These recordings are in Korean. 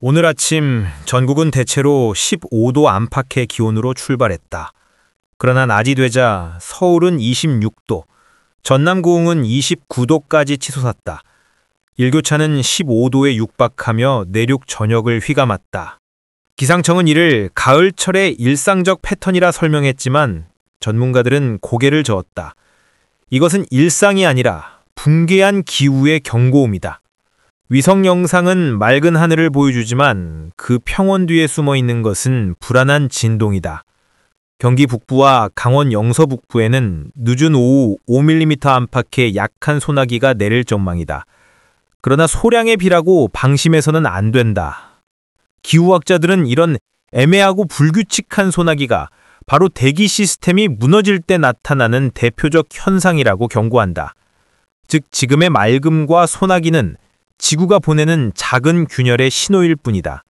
오늘 아침 전국은 대체로 15도 안팎의 기온으로 출발했다. 그러나 낮이 되자 서울은 26도, 전남 고흥은 29도까지 치솟았다. 일교차는 15도에 육박하며 내륙 전역을 휘감았다. 기상청은 이를 가을철의 일상적 패턴이라 설명했지만 전문가들은 고개를 저었다. 이것은 일상이 아니라 붕괴한 기후의 경고음이다. 위성 영상은 맑은 하늘을 보여주지만 그 평원 뒤에 숨어 있는 것은 불안한 진동이다. 경기 북부와 강원 영서 북부에는 늦은 오후 5mm 안팎의 약한 소나기가 내릴 전망이다. 그러나 소량의 비라고 방심해서는 안 된다. 기후학자들은 이런 애매하고 불규칙한 소나기가 바로 대기 시스템이 무너질 때 나타나는 대표적 현상이라고 경고한다. 즉 지금의 맑음과 소나기는 지구가 보내는 작은 균열의 신호일 뿐이다.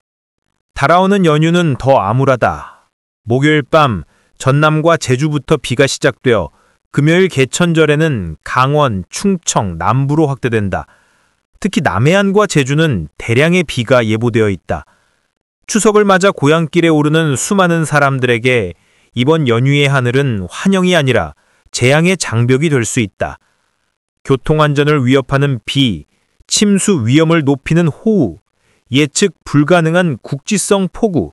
달아오는 연휴는 더 암울하다. 목요일 밤 전남과 제주부터 비가 시작되어 금요일 개천절에는 강원, 충청, 남부로 확대된다. 특히 남해안과 제주는 대량의 비가 예보되어 있다. 추석을 맞아 고향길에 오르는 수많은 사람들에게 이번 연휴의 하늘은 환영이 아니라 재앙의 장벽이 될 수 있다. 교통안전을 위협하는 비, 침수 위험을 높이는 호우, 예측 불가능한 국지성 폭우.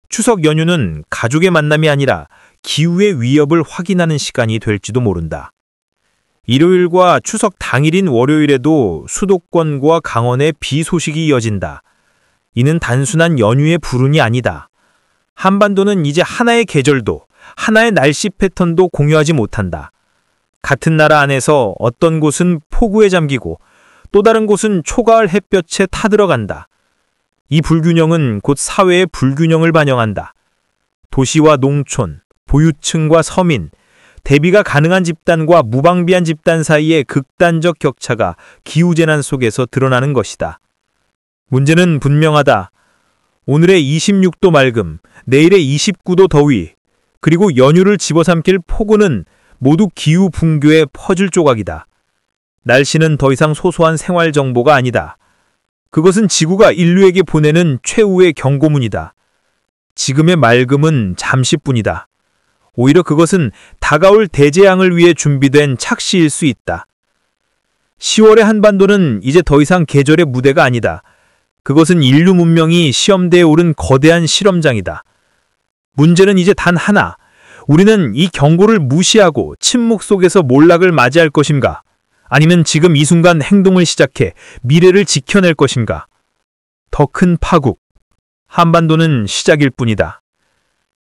추석 연휴는 가족의 만남이 아니라 기후의 위협을 확인하는 시간이 될지도 모른다. 일요일과 추석 당일인 월요일에도 수도권과 강원에 비 소식이 이어진다. 이는 단순한 연휴의 불운이 아니다. 한반도는 이제 하나의 계절도, 하나의 날씨 패턴도 공유하지 못한다. 같은 나라 안에서 어떤 곳은 폭우에 잠기고 또 다른 곳은 초가을 햇볕에 타들어간다. 이 불균형은 곧 사회의 불균형을 반영한다. 도시와 농촌, 보유층과 서민, 대비가 가능한 집단과 무방비한 집단 사이의 극단적 격차가 기후재난 속에서 드러나는 것이다. 문제는 분명하다. 오늘의 26도 맑음, 내일의 29도 더위, 그리고 연휴를 집어삼킬 폭우는 모두 기후 붕괴의 퍼즐 조각이다. 날씨는 더 이상 소소한 생활 정보가 아니다. 그것은 지구가 인류에게 보내는 최후의 경고문이다. 지금의 맑음은 잠시뿐이다. 오히려 그것은 다가올 대재앙을 위해 준비된 착시일 수 있다. 10월의 한반도는 이제 더 이상 계절의 무대가 아니다. 그것은 인류 문명이 시험대에 오른 거대한 실험장이다. 문제는 이제 단 하나. 우리는 이 경고를 무시하고 침묵 속에서 몰락을 맞이할 것인가? 아니면 지금 이 순간 행동을 시작해 미래를 지켜낼 것인가? 더 큰 파국. 한반도는 시작일 뿐이다.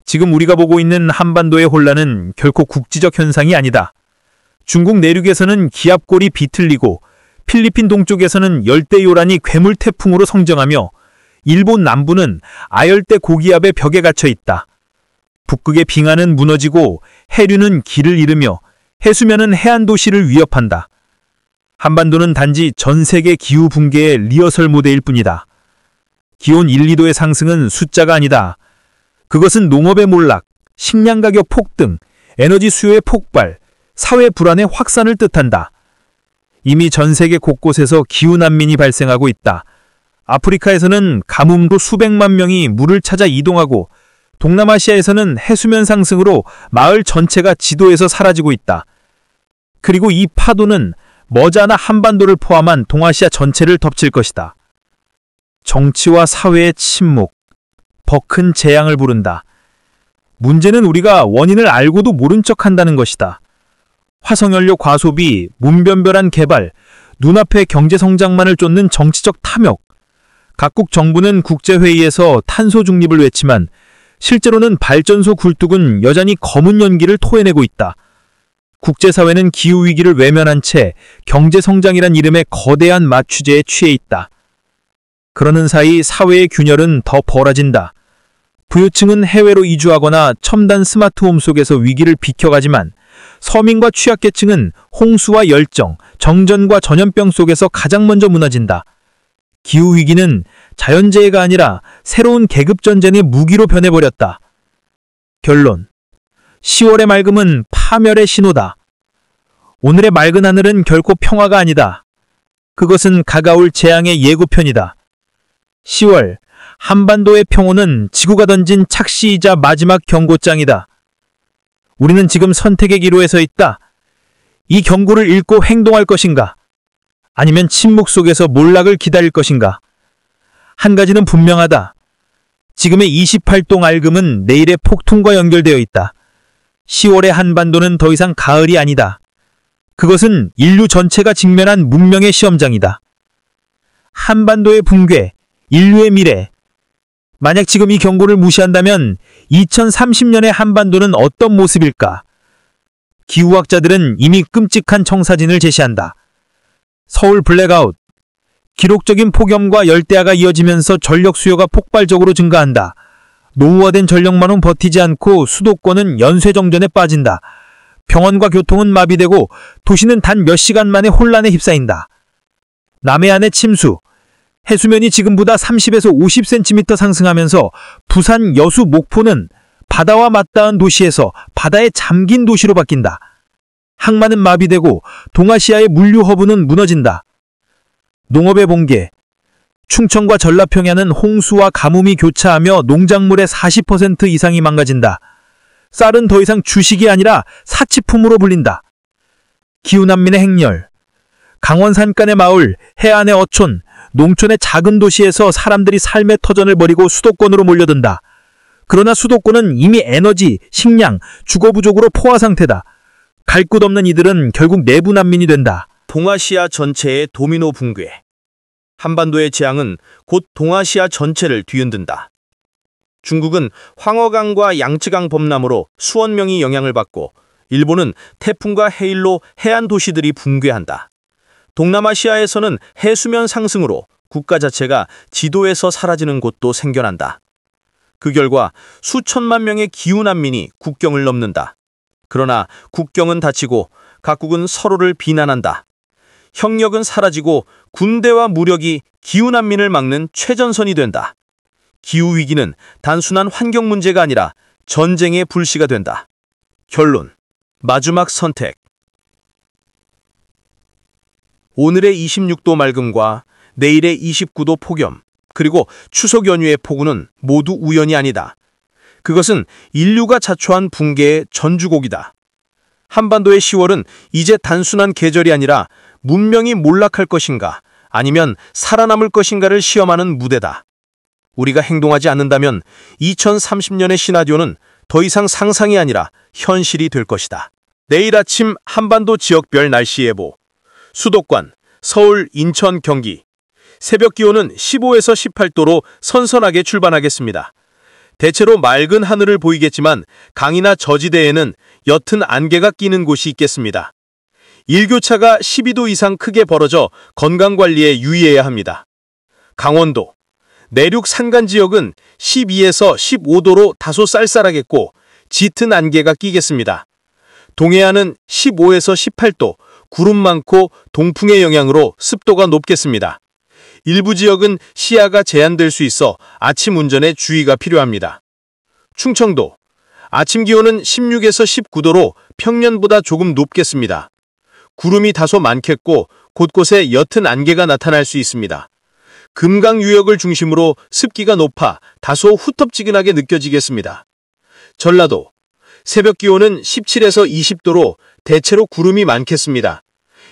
지금 우리가 보고 있는 한반도의 혼란은 결코 국지적 현상이 아니다. 중국 내륙에서는 기압골이 비틀리고 필리핀 동쪽에서는 열대요란이 괴물 태풍으로 성장하며 일본 남부는 아열대 고기압의 벽에 갇혀 있다. 북극의 빙하는 무너지고 해류는 길을 잃으며 해수면은 해안 도시를 위협한다. 한반도는 단지 전 세계 기후 붕괴의 리허설 무대일 뿐이다. 기온 1, 2도의 상승은 숫자가 아니다. 그것은 농업의 몰락, 식량 가격 폭등, 에너지 수요의 폭발, 사회 불안의 확산을 뜻한다. 이미 전 세계 곳곳에서 기후 난민이 발생하고 있다. 아프리카에서는 가뭄으로 수백만 명이 물을 찾아 이동하고 동남아시아에서는 해수면 상승으로 마을 전체가 지도에서 사라지고 있다. 그리고 이 파도는 머지않아 한반도를 포함한 동아시아 전체를 덮칠 것이다. 정치와 사회의 침묵, 더 큰 재앙을 부른다. 문제는 우리가 원인을 알고도 모른 척한다는 것이다. 화석연료 과소비, 문변별한 개발, 눈앞의 경제성장만을 쫓는 정치적 탐욕. 각국 정부는 국제회의에서 탄소 중립을 외치만 실제로는 발전소 굴뚝은 여전히 검은 연기를 토해내고 있다. 국제사회는 기후위기를 외면한 채 경제성장이란 이름의 거대한 마취제에 취해 있다. 그러는 사이 사회의 균열은 더 벌어진다. 부유층은 해외로 이주하거나 첨단 스마트홈 속에서 위기를 비켜가지만 서민과 취약계층은 홍수와 열정, 정전과 전염병 속에서 가장 먼저 무너진다. 기후위기는 자연재해가 아니라 새로운 계급전쟁의 무기로 변해버렸다. 결론. 10월의 맑음은 파멸의 신호다. 오늘의 맑은 하늘은 결코 평화가 아니다. 그것은 가까울 재앙의 예고편이다. 10월, 한반도의 평온은 지구가 던진 착시이자 마지막 경고장이다. 우리는 지금 선택의 기로에 서 있다. 이 경고를 읽고 행동할 것인가? 아니면 침묵 속에서 몰락을 기다릴 것인가? 한 가지는 분명하다. 지금의 28도 맑음은 내일의 폭풍과 연결되어 있다. 10월의 한반도는 더 이상 가을이 아니다. 그것은 인류 전체가 직면한 문명의 시험장이다. 한반도의 붕괴, 인류의 미래. 만약 지금 이 경고를 무시한다면 2030년의 한반도는 어떤 모습일까? 기후학자들은 이미 끔찍한 청사진을 제시한다. 서울 블랙아웃, 기록적인 폭염과 열대야가 이어지면서 전력 수요가 폭발적으로 증가한다. 노후화된 전력만은 버티지 않고 수도권은 연쇄정전에 빠진다. 병원과 교통은 마비되고 도시는 단 몇 시간 만에 혼란에 휩싸인다. 남해안의 침수, 해수면이 지금보다 30에서 50cm 상승하면서 부산, 여수, 목포는 바다와 맞닿은 도시에서 바다에 잠긴 도시로 바뀐다. 항만은 마비되고 동아시아의 물류 허브는 무너진다. 농업의 붕괴, 충청과 전라평야는 홍수와 가뭄이 교차하며 농작물의 40% 이상이 망가진다. 쌀은 더 이상 주식이 아니라 사치품으로 불린다. 기후난민의 행렬, 강원 산간의 마을, 해안의 어촌, 농촌의 작은 도시에서 사람들이 삶의 터전을 벌이고 수도권으로 몰려든다. 그러나 수도권은 이미 에너지, 식량, 주거 부족으로 포화 상태다. 갈 곳 없는 이들은 결국 내부 난민이 된다. 동아시아 전체의 도미노 붕괴. 한반도의 재앙은 곧 동아시아 전체를 뒤흔든다. 중국은 황허강과 양쯔강 범람으로 수억 명이 영향을 받고 일본은 태풍과 해일로 해안 도시들이 붕괴한다. 동남아시아에서는 해수면 상승으로 국가 자체가 지도에서 사라지는 곳도 생겨난다. 그 결과 수천만 명의 기후난민이 국경을 넘는다. 그러나 국경은 닫히고 각국은 서로를 비난한다. 협력은 사라지고 군대와 무력이 기후난민을 막는 최전선이 된다. 기후위기는 단순한 환경 문제가 아니라 전쟁의 불씨가 된다. 결론, 마지막 선택. 오늘의 26도 맑음과 내일의 29도 폭염, 그리고 추석 연휴의 폭우는 모두 우연이 아니다. 그것은 인류가 자초한 붕괴의 전주곡이다. 한반도의 10월은 이제 단순한 계절이 아니라 문명이 몰락할 것인가 아니면 살아남을 것인가를 시험하는 무대다. 우리가 행동하지 않는다면 2030년의 시나리오는 더 이상 상상이 아니라 현실이 될 것이다. 내일 아침 한반도 지역별 날씨 예보. 수도권, 서울, 인천, 경기. 새벽 기온은 15에서 18도로 선선하게 출발하겠습니다. 대체로 맑은 하늘을 보이겠지만 강이나 저지대에는 옅은 안개가 끼는 곳이 있겠습니다. 일교차가 12도 이상 크게 벌어져 건강관리에 유의해야 합니다. 강원도, 내륙 산간 지역은 12에서 15도로 다소 쌀쌀하겠고 짙은 안개가 끼겠습니다. 동해안은 15에서 18도, 구름 많고 동풍의 영향으로 습도가 높겠습니다. 일부 지역은 시야가 제한될 수 있어 아침 운전에 주의가 필요합니다. 충청도, 아침 기온은 16에서 19도로 평년보다 조금 높겠습니다. 구름이 다소 많겠고 곳곳에 옅은 안개가 나타날 수 있습니다. 금강 유역을 중심으로 습기가 높아 다소 후텁지근하게 느껴지겠습니다. 전라도, 새벽 기온은 17에서 20도로 대체로 구름이 많겠습니다.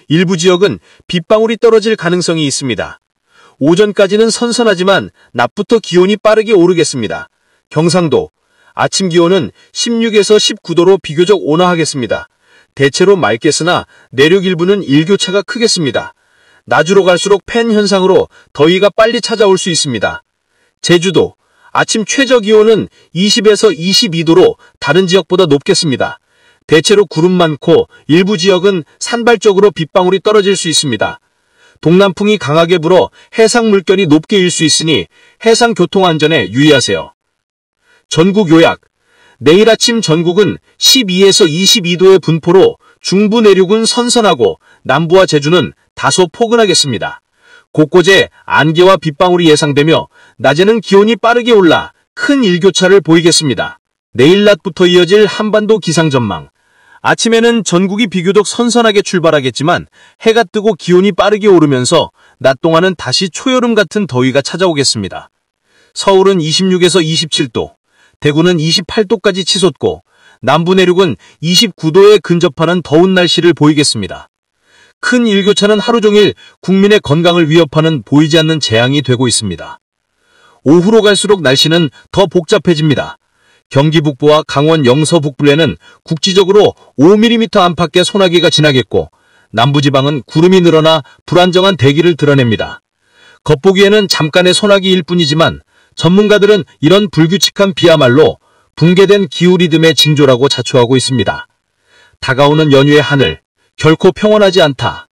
일부 지역은 빗방울이 떨어질 가능성이 있습니다. 오전까지는 선선하지만 낮부터 기온이 빠르게 오르겠습니다. 경상도, 아침 기온은 16에서 19도로 비교적 온화하겠습니다. 대체로 맑겠으나 내륙 일부는 일교차가 크겠습니다. 낮으로 갈수록 팬 현상으로 더위가 빨리 찾아올 수 있습니다. 제주도, 아침 최저 기온은 20에서 22도로 다른 지역보다 높겠습니다. 대체로 구름 많고 일부 지역은 산발적으로 빗방울이 떨어질 수 있습니다. 동남풍이 강하게 불어 해상 물결이 높게 일 수 있으니 해상 교통 안전에 유의하세요. 전국 요약. 내일 아침 전국은 12에서 22도의 분포로 중부 내륙은 선선하고 남부와 제주는 다소 포근하겠습니다. 곳곳에 안개와 빗방울이 예상되며 낮에는 기온이 빠르게 올라 큰 일교차를 보이겠습니다. 내일 낮부터 이어질 한반도 기상 전망. 아침에는 전국이 비교적 선선하게 출발하겠지만 해가 뜨고 기온이 빠르게 오르면서 낮 동안은 다시 초여름 같은 더위가 찾아오겠습니다. 서울은 26에서 27도, 대구는 28도까지 치솟고 남부 내륙은 29도에 근접하는 더운 날씨를 보이겠습니다. 큰 일교차는 하루 종일 국민의 건강을 위협하는 보이지 않는 재앙이 되고 있습니다. 오후로 갈수록 날씨는 더 복잡해집니다. 경기 북부와 강원 영서 북부에는 국지적으로 5mm 안팎의 소나기가 지나겠고 남부지방은 구름이 늘어나 불안정한 대기를 드러냅니다. 겉보기에는 잠깐의 소나기일 뿐이지만 전문가들은 이런 불규칙한 비야말로 붕괴된 기후 리듬의 징조라고 자초하고 있습니다. 다가오는 연휴의 하늘, 결코 평온하지 않다.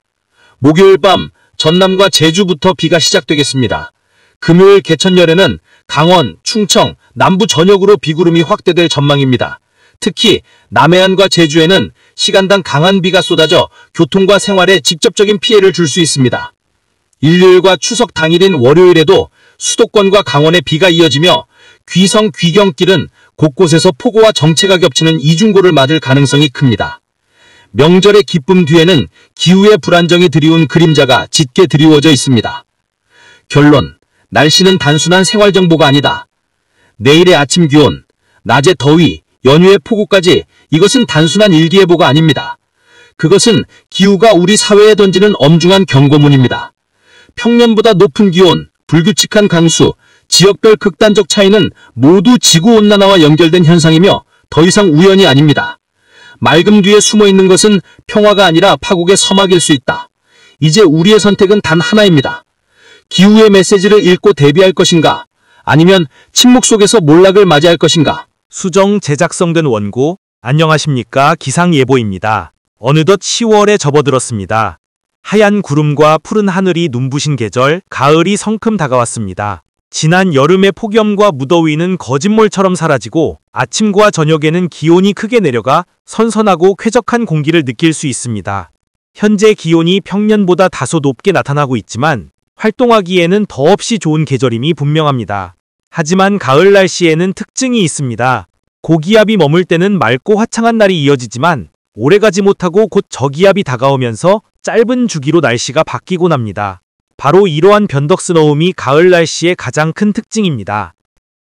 목요일 밤 전남과 제주부터 비가 시작되겠습니다. 금요일 개천열에는 강원, 충청, 남부 전역으로 비구름이 확대될 전망입니다. 특히 남해안과 제주에는 시간당 강한 비가 쏟아져 교통과 생활에 직접적인 피해를 줄 수 있습니다. 일요일과 추석 당일인 월요일에도 수도권과 강원에 비가 이어지며 귀성, 귀경길은 곳곳에서 폭우와 정체가 겹치는 이중고를 맞을 가능성이 큽니다. 명절의 기쁨 뒤에는 기후의 불안정이 드리운 그림자가 짙게 드리워져 있습니다. 결론, 날씨는 단순한 생활정보가 아니다. 내일의 아침 기온, 낮의 더위, 연휴의 폭우까지 이것은 단순한 일기예보가 아닙니다. 그것은 기후가 우리 사회에 던지는 엄중한 경고문입니다. 평년보다 높은 기온, 불규칙한 강수, 지역별 극단적 차이는 모두 지구온난화와 연결된 현상이며 더 이상 우연이 아닙니다. 맑음 뒤에 숨어있는 것은 평화가 아니라 파국의 서막일 수 있다. 이제 우리의 선택은 단 하나입니다. 기후의 메시지를 읽고 대비할 것인가? 아니면 침묵 속에서 몰락을 맞이할 것인가? 수정 제작성된 원고, 안녕하십니까, 기상예보입니다. 어느덧 10월에 접어들었습니다. 하얀 구름과 푸른 하늘이 눈부신 계절, 가을이 성큼 다가왔습니다. 지난 여름의 폭염과 무더위는 거짓말처럼 사라지고 아침과 저녁에는 기온이 크게 내려가 선선하고 쾌적한 공기를 느낄 수 있습니다. 현재 기온이 평년보다 다소 높게 나타나고 있지만 활동하기에는 더없이 좋은 계절임이 분명합니다. 하지만 가을 날씨에는 특징이 있습니다. 고기압이 머물 때는 맑고 화창한 날이 이어지지만 오래가지 못하고 곧 저기압이 다가오면서 짧은 주기로 날씨가 바뀌곤 합니다. 바로 이러한 변덕스러움이 가을 날씨의 가장 큰 특징입니다.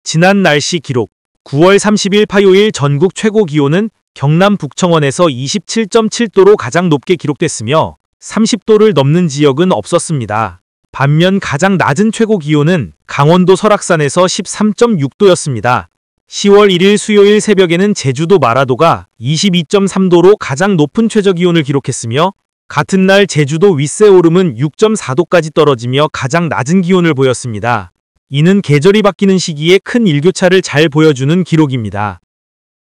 지난 날씨 기록 9월 30일 화요일 전국 최고 기온은 경남 북청원에서 27.7도로 가장 높게 기록됐으며 30도를 넘는 지역은 없었습니다. 반면 가장 낮은 최고 기온은 강원도 설악산에서 13.6도였습니다. 10월 1일 수요일 새벽에는 제주도 마라도가 22.3도로 가장 높은 최저기온을 기록했으며 같은 날 제주도 윗세오름은 6.4도까지 떨어지며 가장 낮은 기온을 보였습니다. 이는 계절이 바뀌는 시기에 큰 일교차를 잘 보여주는 기록입니다.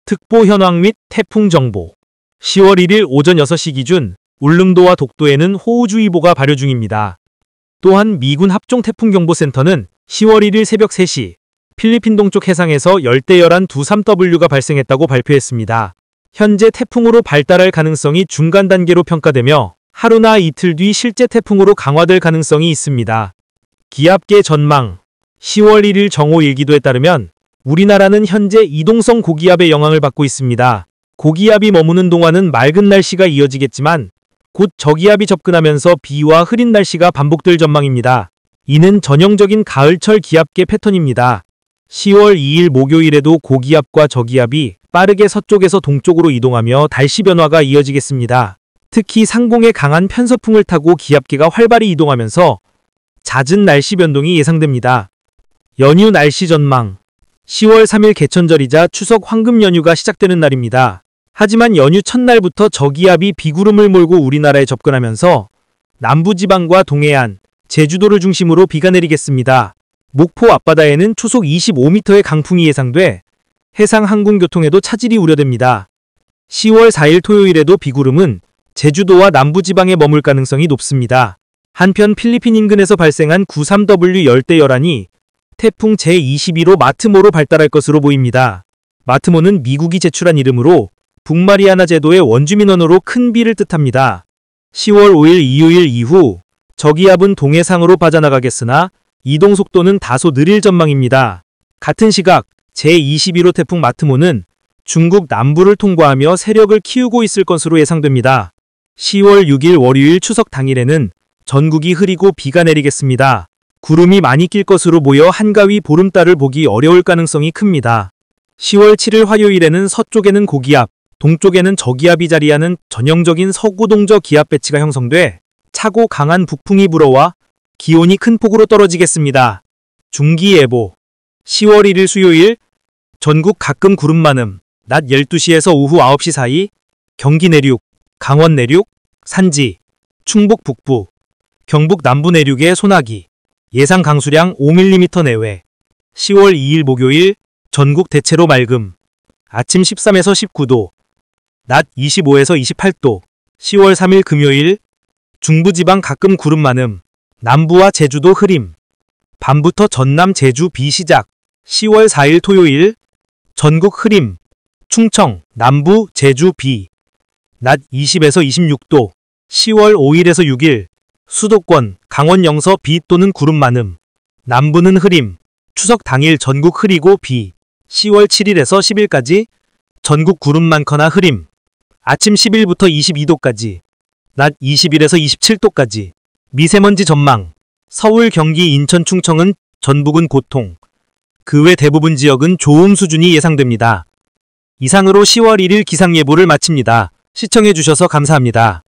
특보 현황 및 태풍 정보 10월 1일 오전 6시 기준 울릉도와 독도에는 호우주의보가 발효 중입니다. 또한 미군 합종태풍경보센터는 10월 1일 새벽 3시 필리핀 동쪽 해상에서 열대열한 두삼W가 발생했다고 발표했습니다. 현재 태풍으로 발달할 가능성이 중간 단계로 평가되며 하루나 이틀 뒤 실제 태풍으로 강화될 가능성이 있습니다. 기압계 전망 10월 1일 정오 일기도에 따르면 우리나라는 현재 이동성 고기압의 영향을 받고 있습니다. 고기압이 머무는 동안은 맑은 날씨가 이어지겠지만 곧 저기압이 접근하면서 비와 흐린 날씨가 반복될 전망입니다. 이는 전형적인 가을철 기압계 패턴입니다. 10월 2일 목요일에도 고기압과 저기압이 빠르게 서쪽에서 동쪽으로 이동하며 날씨 변화가 이어지겠습니다. 특히 상공의 강한 편서풍을 타고 기압계가 활발히 이동하면서 잦은 날씨 변동이 예상됩니다. 연휴 날씨 전망 10월 3일 개천절이자 추석 황금 연휴가 시작되는 날입니다. 하지만 연휴 첫날부터 저기압이 비구름을 몰고 우리나라에 접근하면서 남부지방과 동해안, 제주도를 중심으로 비가 내리겠습니다. 목포 앞바다에는 초속 25m의 강풍이 예상돼 해상 항공교통에도 차질이 우려됩니다. 10월 4일 토요일에도 비구름은 제주도와 남부지방에 머물 가능성이 높습니다. 한편 필리핀 인근에서 발생한 93W 열대열한이 태풍 제22로 마트모로 발달할 것으로 보입니다. 마트모는 미국이 제출한 이름으로 북마리아나 제도의 원주민 언어로 큰 비를 뜻합니다. 10월 5일 일요일 이후 저기압은 동해상으로 빠져나가겠으나 이동 속도는 다소 느릴 전망입니다. 같은 시각 제21호 태풍 마트모는 중국 남부를 통과하며 세력을 키우고 있을 것으로 예상됩니다. 10월 6일 월요일 추석 당일에는 전국이 흐리고 비가 내리겠습니다. 구름이 많이 낄 것으로 보여 한가위 보름달을 보기 어려울 가능성이 큽니다. 10월 7일 화요일에는 서쪽에는 고기압, 동쪽에는 저기압이 자리하는 전형적인 서구동저 기압 배치가 형성돼 차고 강한 북풍이 불어와 기온이 큰 폭으로 떨어지겠습니다. 중기예보 10월 1일 수요일 전국 가끔 구름 많음 낮 12시에서 오후 9시 사이 경기 내륙, 강원 내륙, 산지, 충북 북부, 경북 남부 내륙의 소나기 예상 강수량 5mm 내외 10월 2일 목요일 전국 대체로 맑음 아침 13에서 19도 낮 25에서 28도 10월 3일 금요일 중부지방 가끔 구름 많음 남부와 제주도 흐림 밤부터 전남 제주 비 시작 10월 4일 토요일 전국 흐림 충청 남부 제주 비 낮 20에서 26도 10월 5일에서 6일 수도권 강원 영서 비 또는 구름 많음 남부는 흐림 추석 당일 전국 흐리고 비 10월 7일에서 10일까지 전국 구름 많거나 흐림 아침 10일부터 22도까지 낮 20일에서 27도까지 미세먼지 전망 서울, 경기, 인천, 충청은 전북은 고통 그 외 대부분 지역은 좋음 수준이 예상됩니다. 이상으로 10월 1일 기상예보를 마칩니다. 시청해주셔서 감사합니다.